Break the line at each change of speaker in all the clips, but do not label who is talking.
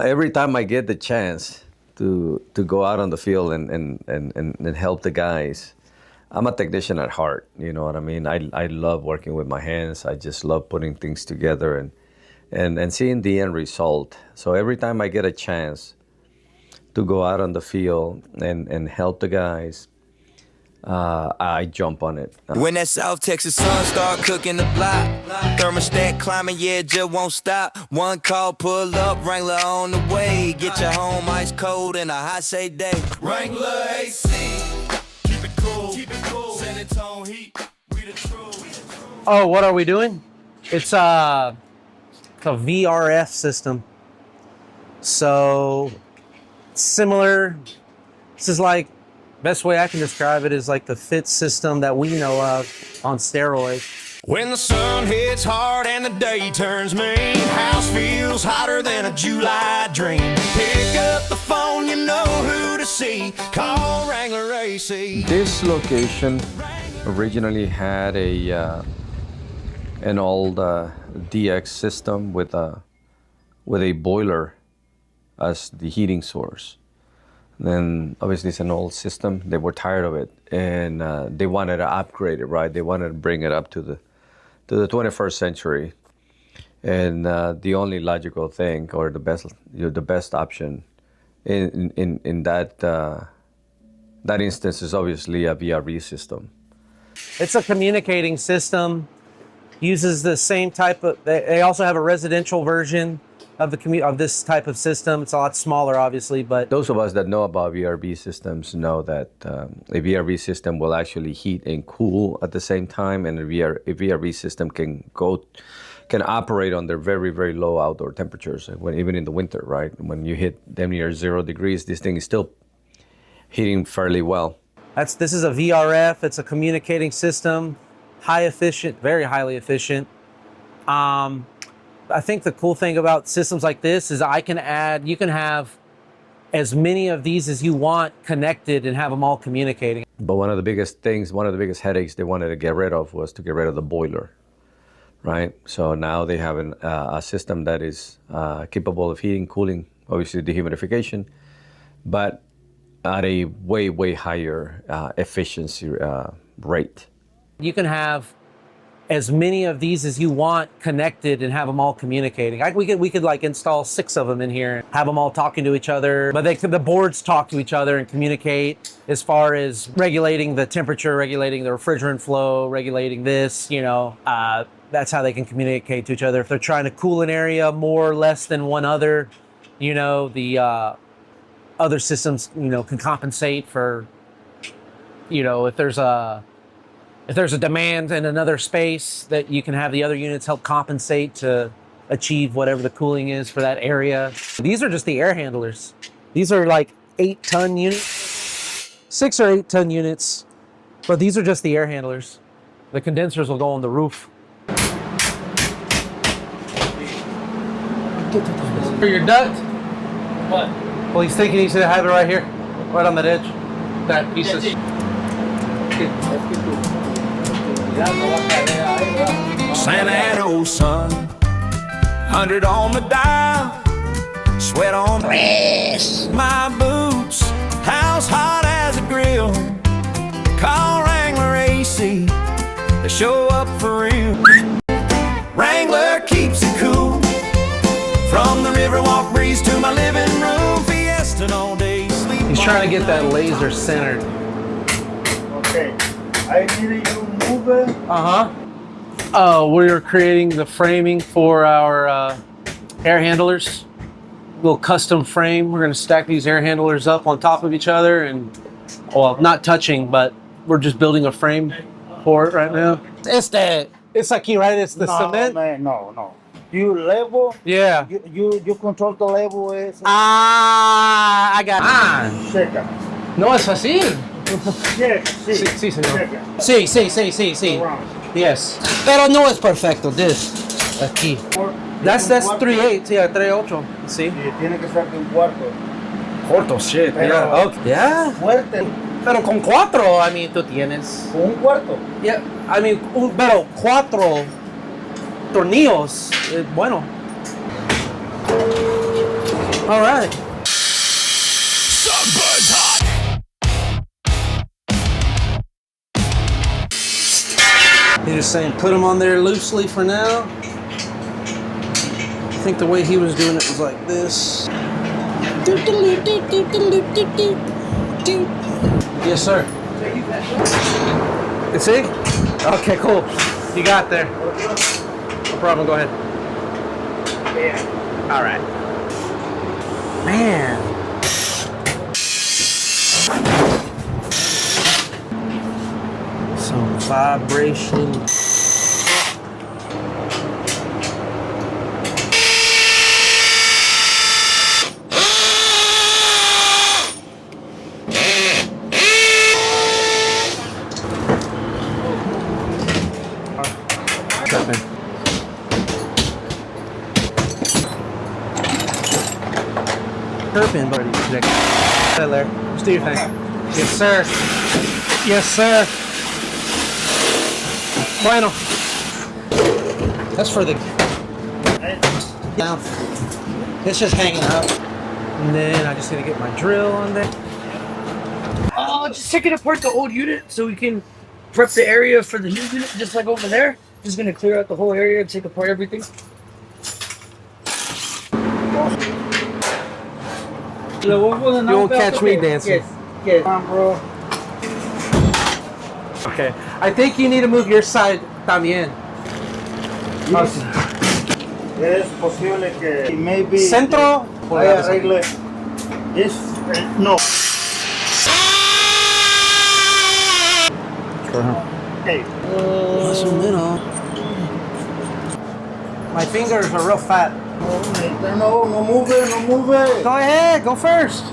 Every time I get the chance to go out on the field and help the guys, I'm a technician at heart. You know what I mean? I love working with my hands. I just love putting things together and seeing the end result. So every time I get a chance to go out on the field and help the guys, I jump on it.
When that South Texas sun start cooking the block, thermostat climbing, yeah, just won't stop. One call, pull up, Wrangler on the way. Get your home ice cold in a hot shade day. Wrangler AC, keep it cool, send it on heat, we the truth.
Oh, what are we doing? It's a VRF system. So similar. This is like, best way I can describe it is like the fit system that we know of on steroids.
When the sun hits hard and the day turns mean, house feels hotter than a July dream. Pick up the phone, you know who to see. Call Wrangler AC.
This location originally had an old DX system with a boiler as the heating source. Then obviously it's an old system. They were tired of it, and they wanted to upgrade it, right? They wanted to bring it up to the 21st century. And the only logical thing, or the best option in that instance, is obviously a VRV system.
It's a communicating system. Uses the same type of. They also have a residential version of this type of system. It's a lot smaller, obviously, but
those of us that know about VRV systems know that a VRV system will actually heat and cool at the same time, and a VRV system can operate under very, very low outdoor temperatures, even in the winter, right? When you hit damn near 0 degrees, this thing is still heating fairly well.
This is a VRF. It's a communicating system, high efficient, very highly efficient. I think the cool thing about systems like this is you can have as many of these as you want connected and have them all communicating.
But one of the biggest headaches they wanted to get rid of was to get rid of the boiler, right? So now they have a system that is capable of heating, cooling, obviously dehumidification, but at a way, way higher efficiency rate.
You can have as many of these as you want connected and have them all communicating. We could like install 6 of them in here, have them all talking to each other, but the boards talk to each other and communicate as far as regulating the temperature, regulating the refrigerant flow, regulating this, that's how they can communicate to each other. If they're trying to cool an area more or less than one other, the other systems, can compensate for, if there's a demand in another space, that you can have the other units help compensate to achieve whatever the cooling is for that area. These are just the air handlers. These are like 8-ton units, 6 or 8-ton units, but these are just the air handlers. The condensers will go on the roof. For your duct? What? Well, he's thinking he should have it right here, right on that edge. That piece of...
San Antonio sun, 100 on the dial, sweat on my boots, house hot as a grill. Call Wrangler AC, they show up for real. Wrangler keeps it cool, from the Riverwalk breeze to my living room, Fiesta all day.
He's trying to get that laser centered.
Okay, I need you move it.
We're creating the framing for our air handlers. Little custom frame. We're going to stack these air handlers up on top of each other, and not touching, but we're just building a frame for it right now. It's aquí, right? It's the cement.
Man, no. You level.
Yeah.
You control the level.
I got.
Checa.
No es fácil.
Check.
Sí, señor.
Checa.
Sí. Yes. Pero no es perfecto. This aquí. That's 3/8. Yeah, 3/8. Sí.
Tiene que ser de un cuarto.
Corto, shit.
Pero,
Yeah. Okay. Yeah.
Fuerte.
Pero con 4, I mean, tú tienes.
Un cuarto.
Yeah. I mean, pero 4 tornillos. Bueno. All right.
Sunburns hot.
He's just saying put them on there loosely for now. I think the way he was doing it was like this. Yes, sir. You see? Okay, cool. You got there. No problem. Go ahead.
Yeah.
All right. Man. Some vibration. Chirping, buddy. Hey there. Just do your thing. Yes, sir. Yes, sir. Bueno. That's for the. Now, it's just hanging up. And then I just need to get my drill on there.
Oh, just taking apart the old unit so we can prep the area for the new unit, just like over there. Just gonna clear out the whole area and take apart everything.
You won't catch me dancing.
Yes.
Come on, bro.
Okay. I think you need to move your side también.
Es posible que maybe
Centro.
I arregle this. No. Hey.
Más o menos. My fingers are real fat.
No move it, no move it.
Go ahead, go first.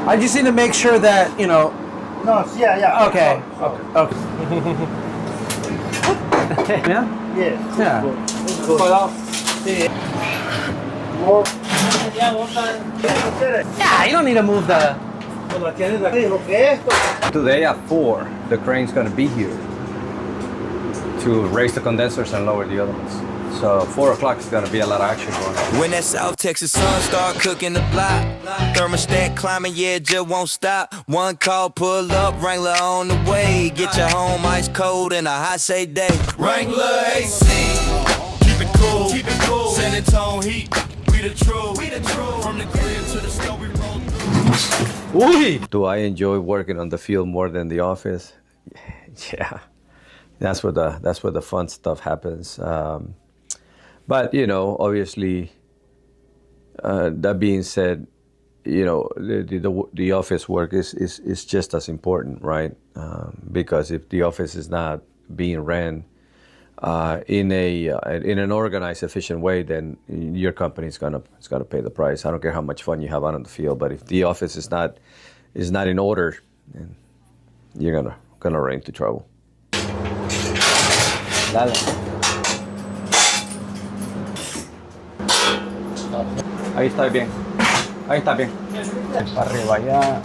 I just need to make sure that, you know.
No, yeah.
Okay. Okay. Yeah?
Yes.
Yeah.
It's good. More.
Yeah, you don't need to move the.
Today at 4, the crane's going to be here to raise the condensers and lower the other ones. So 4 o'clock is going to be a lot of action going on.
When that South Texas sun start cooking the block, thermostat climbing, yeah, it just won't stop. One call, pull up, Wrangler on the way. Get your home ice cold in a hot shade day. Wrangler AC, keep it cool, San Antonio heat. We the truth, from the crib to the store we roll through.
Do I enjoy working on the field more than the office? Yeah, that's where the fun stuff happens. But you know, obviously, that being said, you know, the office work is just as important, right? Because if the office is not being ran in an organized, efficient way, then your company is gonna pay the price. I don't care how much fun you have out on the field, but if the office is not in order, then you're gonna run into trouble. Dale. Ahí está bien. Ahí está bien. Para arriba ya.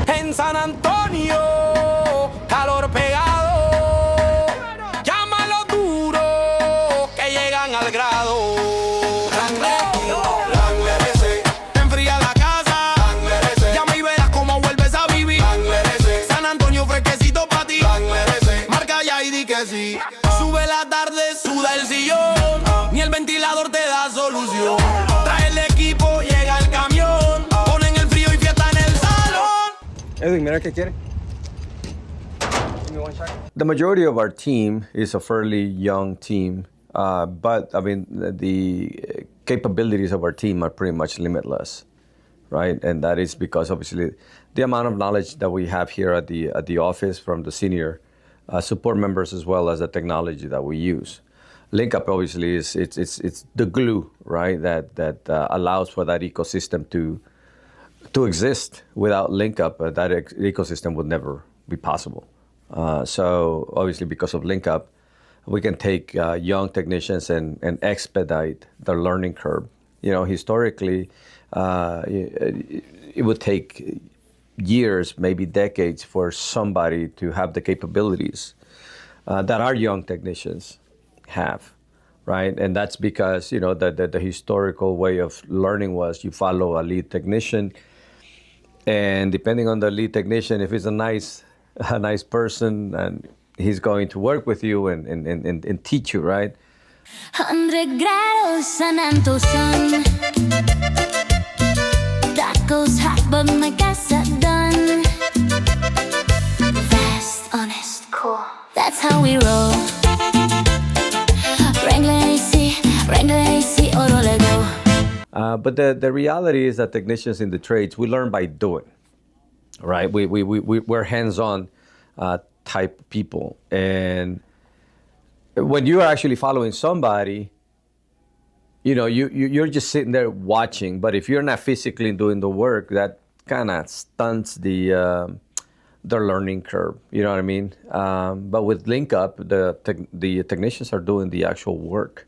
En San Antonio, calor pegado, llámalo duro, que llegan al grado. Wrangler AC, te enfría la casa. Wrangler AC, llama y verás cómo vuelves a vivir. Wrangler AC, San Antonio fresquecito pa' ti. Wrangler AC, marca ya y di que sí. Sube la tarde, suda el sillón, ni el ventilador te da solución. Trae el equipo, llega el camión, ponen el frío y fiesta en el salón.
Edwin, mira qué quiere. The majority of our team is a fairly young team, but I mean the capabilities of our team are pretty much limitless, right? And that is because obviously the amount of knowledge that we have here at the office from the senior support members as well as the technology that we use. LYNK UP obviously is it's the glue, right? That allows for that ecosystem to exist. Without LYNK UP, that ecosystem would never be possible. So obviously, because of LYNK UP, we can take young technicians and expedite their learning curve. You know, historically, it would take years, maybe decades, for somebody to have the capabilities that our young technicians have, right? And that's because, you know, the historical way of learning was you follow a lead technician, and depending on the lead technician, if he's a nice person, and he's going to work with you and teach you, right?
100 grados San Antonio. That goes hot, but my gas are done. Fast, honest, cool. That's how we roll. Wrangler AC, oro le go.
But the reality is that technicians in the trades, we learn by doing, right? We're hands-on type people. And when you are actually following somebody, you know, you're just sitting there watching. But if you're not physically doing the work, that kind of stunts the learning curve. You know what I mean? But with LYNK UP, the technicians are doing the actual work.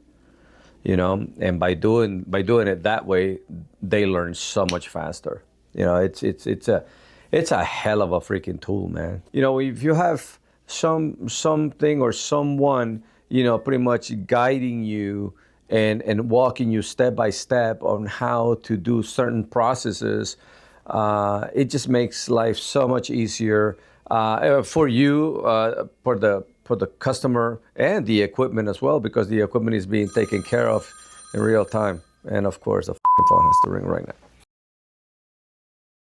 You know, and by doing it that way, they learn so much faster. You know, it's a hell of a freaking tool, man. You know, if you have something or someone, you know, pretty much guiding you and walking you step by step on how to do certain processes, it just makes life so much easier for you, for the customer, and the equipment as well, because the equipment is being taken care of in real time. And of course, the phone has to ring right now.